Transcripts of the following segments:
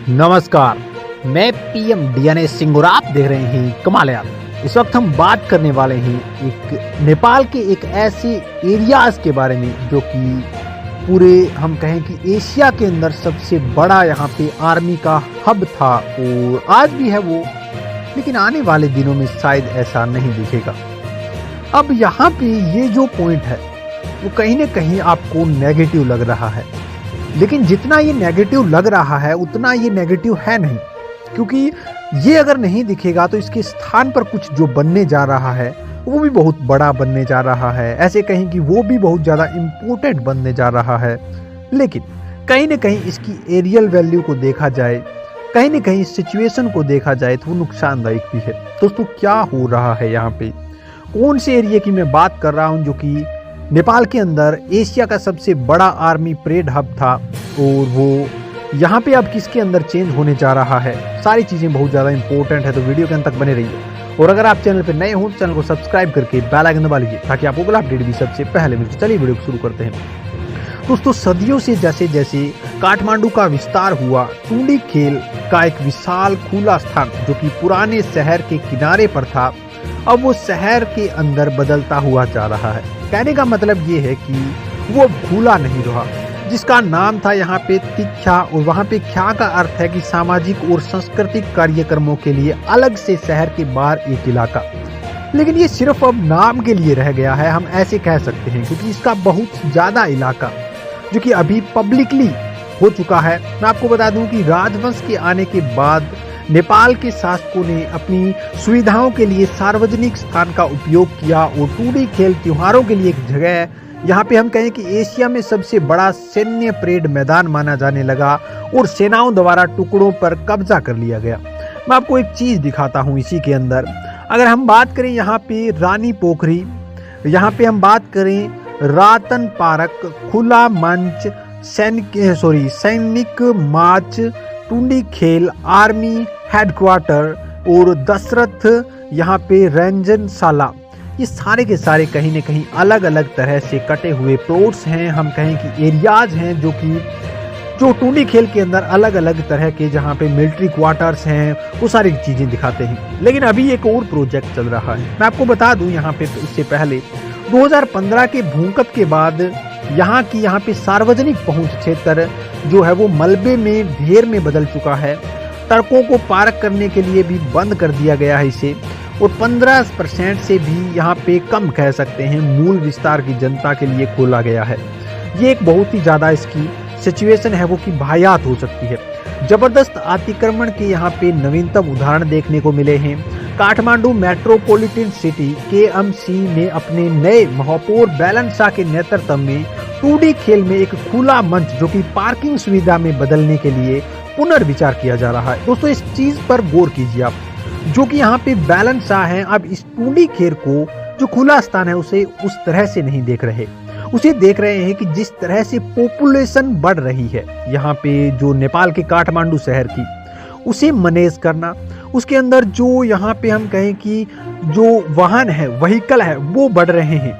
नमस्कार, मैं PM DNA Singh और आप देख रहे हैं कमाल यार। इस वक्त हम बात करने वाले हैं एक नेपाल के एक ऐसे एरियाज के बारे में जो कि पूरे हम कहें कि एशिया के अंदर सबसे बड़ा यहाँ पे आर्मी का हब था और आज भी है वो, लेकिन आने वाले दिनों में शायद ऐसा नहीं दिखेगा। अब यहाँ पे ये जो पॉइंट है वो कहीं ना कहीं आपको नेगेटिव लग रहा है, लेकिन जितना ये नेगेटिव लग रहा है उतना ये नेगेटिव है नहीं, क्योंकि ये अगर नहीं दिखेगा तो इसके स्थान पर कुछ जो बनने जा रहा है वो भी बहुत बड़ा बनने जा रहा है। ऐसे कहीं कि वो भी बहुत ज़्यादा इम्पोर्टेंट बनने जा रहा है। लेकिन कहीं ना कहीं इसकी एरियल वैल्यू को देखा जाए, कहीं ना कहीं सिचुएशन को देखा जाए तो वो नुकसानदायक भी है। दोस्तों, क्या हो रहा है यहाँ पे, कौन से एरिया की मैं बात कर रहा हूँ जो कि नेपाल के अंदर एशिया का सबसे बड़ा आर्मी परेड हब था और वो यहाँ पे अब किसके अंदर चेंज होने जा रहा है। सारी चीज़ें बहुत ज़्यादा इंपॉर्टेंट है, तो वीडियो के अंत तक बने रहिए। और अगर आप चैनल पर नए हो तो चैनल को सब्सक्राइब करके बेल आइकन दबा लीजिए ताकि आपको अगला अपडेट भी सबसे पहले मिले। चलिए वीडियो को शुरू करते हैं। दोस्तों, सदियों से जैसे जैसे काठमांडू का विस्तार हुआ, टूंडी खेल का एक विशाल खुला स्थान जो कि पुराने शहर के किनारे पर था, अब वो शहर के अंदर बदलता हुआ जा रहा है। कहने का मतलब ये है कि वो खुला नहीं रहा, जिसका नाम था यहाँ पे तिख्या, और वहाँ पे ख्या का अर्थ है कि सामाजिक और सांस्कृतिक कार्यक्रमों के लिए अलग से शहर के बाहर एक इलाका। लेकिन ये सिर्फ अब नाम के लिए रह गया है, हम ऐसे कह सकते हैं, क्योंकि इसका बहुत ज़्यादा इलाका जो कि अभी पब्लिकली हो चुका है। मैं आपको बता दूं कि राजवंश के आने के बाद नेपाल के शासकों ने अपनी सुविधाओं के लिए सार्वजनिक स्थान का उपयोग किया और टूडी खेल त्योहारों के लिए एक जगह, यहाँ पे हम कहें कि एशिया में सबसे बड़ा सैन्य परेड मैदान माना जाने लगा और सेनाओं द्वारा टुकड़ों पर कब्जा कर लिया गया। मैं आपको एक चीज दिखाता हूँ इसी के अंदर। अगर हम बात करें यहाँ पे रानी पोखरी, यहाँ पे हम बात करें रातन पार्क, खुला मंच, सैनिक मार्च, टूंडी खेल, आर्मी हेडक्वार्टर और दशरथ यहाँ पे रंजनशाला, ये सारे के सारे कहीं न कहीं अलग अलग तरह से कटे हुए प्लॉट्स हैं, हम कहें कि एरियाज हैं जो टूंडी खेल के अंदर अलग अलग तरह के, जहाँ पे मिलिट्री क्वार्टर्स हैं, वो सारी चीज़ें दिखाते हैं। लेकिन अभी एक और प्रोजेक्ट चल रहा है। मैं आपको बता दूं, यहाँ पे इससे पहले 2015 के भूकंप के बाद यहाँ पे सार्वजनिक पहुंच क्षेत्र जो है वो मलबे में ढेर में बदल चुका है। सड़कों को पार्क करने के लिए भी बंद कर दिया गया है इसे, और 15% से भी यहाँ पे कम कह सकते हैं मूल विस्तार की जनता के लिए खोला गया है। ये एक बहुत ही ज़्यादा इसकी सिचुएशन है वो कि वाहियात हो सकती है। जबरदस्त अतिक्रमण के यहाँ पे नवीनतम उदाहरण देखने को मिले हैं। काठमांडू मेट्रोपॉलिटन सिटी KMC ने अपने नए महापौर बैलन शाह के नेतृत्व में टूडी खेल में एक खुला मंच जो कि पार्किंग सुविधा में बदलने के लिए पुनर्विचार किया जा रहा है। दोस्तों, इस चीज पर गौर कीजिए आप, जो कि यहाँ पे बैलन शाह है, अब इस टूडी खेल को जो खुला स्थान है उसे उस तरह से नहीं देख रहे, उसे देख रहे हैं कि जिस तरह से पॉपुलेशन बढ़ रही है यहाँ पे जो नेपाल के काठमांडू शहर की, उसे मैनेज करना, उसके अंदर जो यहाँ पे हम कहें कि जो वाहन है, व्हीकल है, वो बढ़ रहे हैं,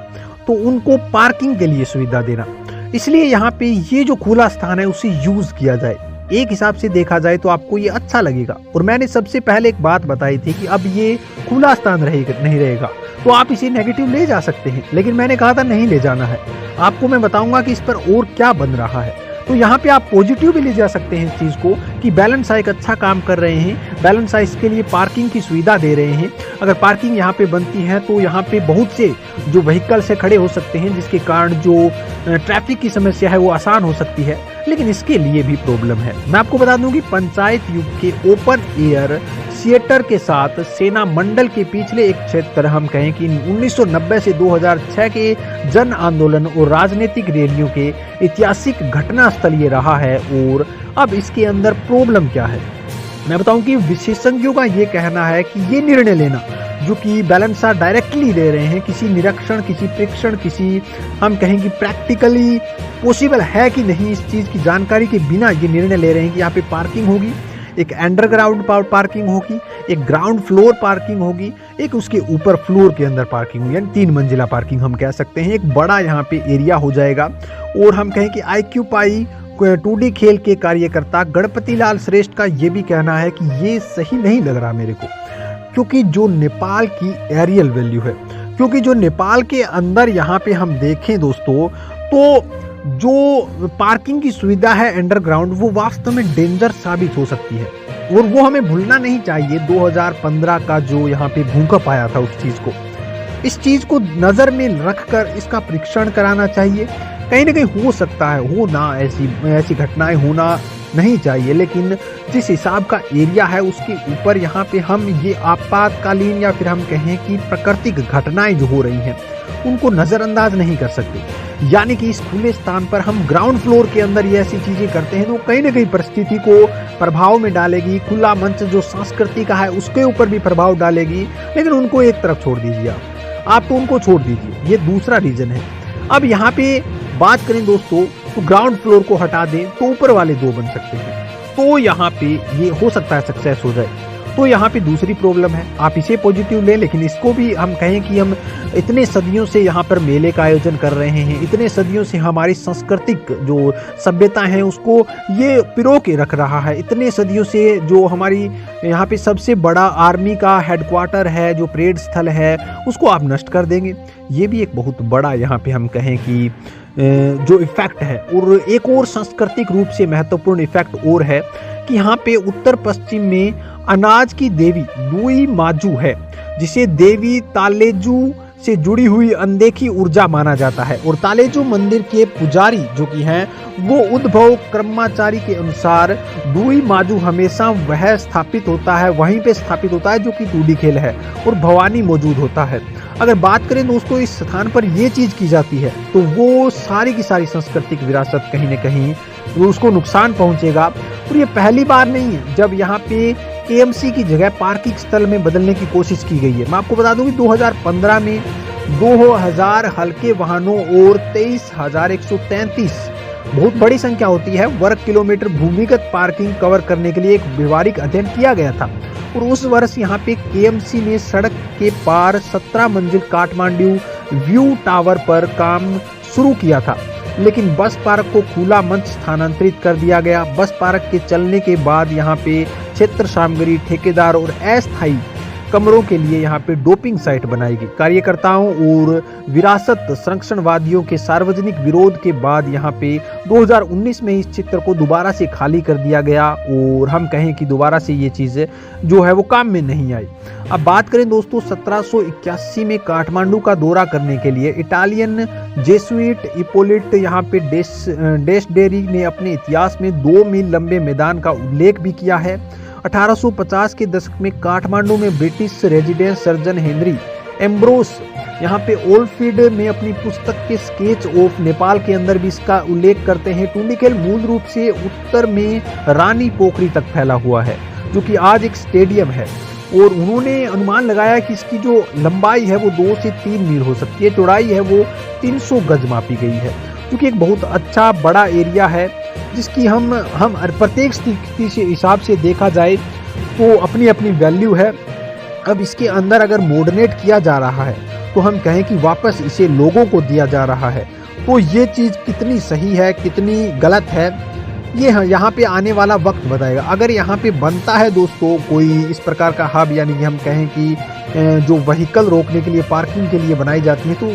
तो उनको पार्किंग के लिए सुविधा देना। इसलिए यहाँ पे ये जो खुला स्थान है उसे यूज किया जाए। एक हिसाब से देखा जाए तो आपको ये अच्छा लगेगा। और मैंने सबसे पहले एक बात बताई थी कि अब ये खुला स्थान नहीं रहेगा तो आप इसे नेगेटिव ले जा सकते हैं, लेकिन मैंने कहा था नहीं ले जाना है। आपको मैं बताऊंगा कि इस पर और क्या बन रहा है। तो यहाँ पे आप पॉजिटिव भी ले जा सकते हैं इस चीज़ को कि बैलन शाह एक अच्छा काम कर रहे हैं, बैलन शाह इसके लिए पार्किंग की सुविधा दे रहे हैं। अगर पार्किंग यहाँ पे बनती है तो यहाँ पे बहुत से जो व्हीकल से खड़े हो सकते हैं, जिसके कारण जो ट्रैफिक की समस्या है वो आसान हो सकती है। लेकिन इसके लिए भी प्रॉब्लम है। मैं आपको बता दूं कि पंचायत युग के ओपन एयर थिएटर के साथ सेना मंडल के पिछले एक क्षेत्र, हम कहें कि 1990 से 2006 के जन आंदोलन और राजनीतिक रैलियों के ऐतिहासिक घटना स्थल ये रहा है। और अब इसके अंदर प्रॉब्लम क्या है, मैं बताऊं कि विशेषज्ञों का ये कहना है कि ये निर्णय लेना जो कि बैलन शाह डायरेक्टली ले रहे हैं, किसी निरीक्षण, किसी परीक्षण, किसी हम कहें कि प्रैक्टिकली पॉसिबल है कि नहीं, इस चीज़ की जानकारी के बिना ये निर्णय ले रहे हैं कि यहाँ पे पार्किंग होगी, एक अंडरग्राउंड पार्किंग होगी, एक ग्राउंड फ्लोर पार्किंग होगी, एक उसके ऊपर फ्लोर के अंदर पार्किंग होगी, यानी 3 मंजिला पार्किंग हम कह सकते हैं। एक बड़ा यहाँ पे एरिया हो जाएगा और हम कहें कि ऑक्यूपाई 2D खेल के कार्यकर्ता गणपति लाल श्रेष्ठ का ये भी कहना है कि ये सही नहीं लग रहा मेरे को, क्योंकि जो नेपाल की एरियल वैल्यू है, क्योंकि जो नेपाल के अंदर यहाँ पे हम देखें दोस्तों तो जो पार्किंग की सुविधा है अंडरग्राउंड वो वास्तव में डेंजर साबित हो सकती है, और वो हमें भूलना नहीं चाहिए 2015 का जो यहाँ पे भूकंप आया था उस चीज़ को, इस चीज़ को नज़र में रखकर इसका परीक्षण कराना चाहिए। कहीं ना कहीं हो सकता है हो ना, ऐसी घटनाएं होना नहीं चाहिए, लेकिन जिस हिसाब का एरिया है उसके ऊपर यहाँ पे हम ये आपातकालीन या फिर हम कहें कि प्राकृतिक घटनाएं जो हो रही हैं उनको नज़रअंदाज नहीं कर सकते। यानी कि इस खुले स्थान पर हम ग्राउंड फ्लोर के अंदर ये ऐसी चीज़ें करते हैं तो कहीं ना कहीं परिस्थिति को प्रभाव में डालेगी। खुला मंच जो संस्कृति का है उसके ऊपर भी प्रभाव डालेगी, लेकिन उनको एक तरफ छोड़ दीजिए, आप तो उनको छोड़ दीजिए, ये दूसरा रीजन है। अब यहाँ पे बात करें दोस्तों तो ग्राउंड फ्लोर को हटा दें तो ऊपर वाले 2 बन सकते हैं, तो यहाँ पे ये हो सकता है सक्सेस हो जाए। तो यहाँ पे दूसरी प्रॉब्लम है, आप इसे पॉजिटिव लें, लेकिन इसको भी हम कहें कि हम इतने सदियों से यहाँ पर मेले का आयोजन कर रहे हैं, इतने सदियों से हमारी सांस्कृतिक जो सभ्यता है उसको ये पिरो के रख रहा है, इतने सदियों से जो हमारी यहाँ पे सबसे बड़ा आर्मी का हेडक्वार्टर है, जो परेड स्थल है, उसको आप नष्ट कर देंगे। ये भी एक बहुत बड़ा यहाँ पे हम कहें कि जो इफेक्ट है। और एक और सांस्कृतिक रूप से महत्वपूर्ण इफेक्ट और है कि यहाँ पे उत्तर पश्चिम में अनाज की देवी दुई माजू है, जिसे देवी तालेजू से जुड़ी हुई अनदेखी ऊर्जा माना जाता है। और तालेजू मंदिर के पुजारी जो कि हैं वो उद्भव कर्माचारी के अनुसार दुई माजू हमेशा वह स्थापित होता है, वहीं पे स्थापित होता है जो कि 2D खेल है, और भवानी मौजूद होता है। अगर बात करें दोस्तों इस स्थान पर ये चीज़ की जाती है तो वो सारी की सारी सांस्कृतिक विरासत कहीं न कहीं उसको नुकसान पहुंचेगा। और ये पहली बार नहीं है जब यहाँ पे KMC की जगह पार्किंग स्थल में बदलने की कोशिश की गई है। मैं आपको बता दूं कि 2015 में 2000 हल्के वाहनों और 23,133 बहुत बड़ी संख्या होती है वर्ग किलोमीटर भूमिगत पार्किंग कवर करने के लिए एक व्यवहारिक अध्ययन किया गया था। और उस वर्ष यहाँ पे KMC ने सड़क के पार 17 मंजिल काठमांडू व्यू टावर पर काम शुरू किया था, लेकिन बस पार्क को खुला मंच स्थानांतरित कर दिया गया। बस पार्क के चलने के बाद यहाँ पे क्षेत्र सामग्री ठेकेदार और अस्थायी कमरों के लिए यहाँ पे डोपिंग साइट बनाई गई। कार्यकर्ताओं और विरासत संरक्षणवादियों के सार्वजनिक विरोध के बाद यहाँ पे 2019 में इस चित्र को दोबारा से खाली कर दिया गया, और हम कहें कि दोबारा से ये चीज़ जो है वो काम में नहीं आई। अब बात करें दोस्तों 1781 में काठमांडू का दौरा करने के लिए इटालियन जेसुइट इपोलिट यहाँ पे डेस्डेरी ने अपने इतिहास में 2 मील लंबे मैदान का उल्लेख भी किया है। 1850 के दशक में काठमांडू में British resident surgeon Henry Ambrose यहाँ पे ओल्डफील्ड में अपनी पुस्तक के स्केच ऑफ नेपाल के अंदर भी इसका उल्लेख करते हैं। 2D खेल मूल रूप से उत्तर में रानी पोखरी तक फैला हुआ है, जो कि आज एक स्टेडियम है, और उन्होंने अनुमान लगाया कि इसकी जो लंबाई है वो 2 से 3 मील हो सकती है, चौड़ाई है वो 300 गज मापी गई है, क्योंकि एक बहुत अच्छा बड़ा एरिया है जिसकी हम प्रत्येक स्थिति के हिसाब से देखा जाए तो अपनी अपनी वैल्यू है। अब इसके अंदर अगर मॉडर्नेट किया जा रहा है तो हम कहें कि वापस इसे लोगों को दिया जा रहा है, तो ये चीज़ कितनी सही है कितनी गलत है ये यहाँ पे आने वाला वक्त बताएगा। अगर यहाँ पे बनता है दोस्तों कोई इस प्रकार का हब, यानी कि हम कहें कि जो व्हीकल रोकने के लिए पार्किंग के लिए बनाई जाती है, तो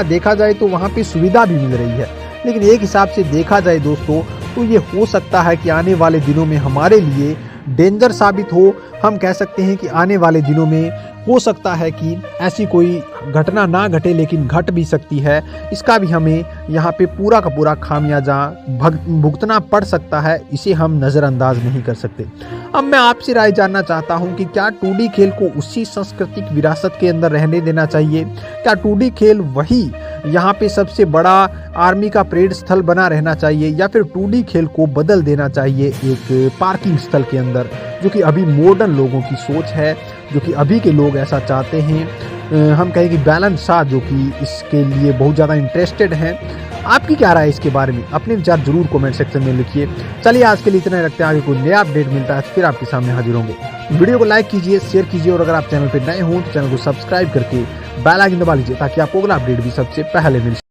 देखा जाए तो वहाँ पे सुविधा भी मिल रही है। लेकिन एक हिसाब से देखा जाए दोस्तों तो ये हो सकता है कि आने वाले दिनों में हमारे लिए डेंजर साबित हो। हम कह सकते हैं कि आने वाले दिनों में हो सकता है कि ऐसी कोई घटना ना घटे, लेकिन घट भी सकती है। इसका भी हमें यहाँ पे पूरा का पूरा खामियाजा भुगतना पड़ सकता है, इसे हम नज़रअंदाज नहीं कर सकते। अब मैं आपसे राय जानना चाहता हूँ कि क्या 2D खेल को उसी सांस्कृतिक विरासत के अंदर रहने देना चाहिए? क्या 2D खेल वही यहाँ पे सबसे बड़ा आर्मी का परेड स्थल बना रहना चाहिए, या फिर 2D खेल को बदल देना चाहिए एक पार्किंग स्थल के अंदर, जो कि अभी मॉडर्न लोगों की सोच है, जो कि अभी के लोग ऐसा चाहते हैं। हम कहें कि बैलेंस शाह जो कि इसके लिए बहुत ज़्यादा इंटरेस्टेड हैं। आपकी क्या राय है इसके बारे में? अपने विचार जरूर कमेंट सेक्शन में लिखिए। चलिए आज के लिए इतना ही रखते हैं, आगे कोई नया अपडेट मिलता है फिर आपके सामने हाजिर होंगे। वीडियो को लाइक कीजिए, शेयर कीजिए, और अगर आप चैनल पर नए हों तो चैनल को सब्सक्राइब करके बेल आइकन दबा लीजिए ताकि आपको अगला अपडेट भी सबसे पहले मिल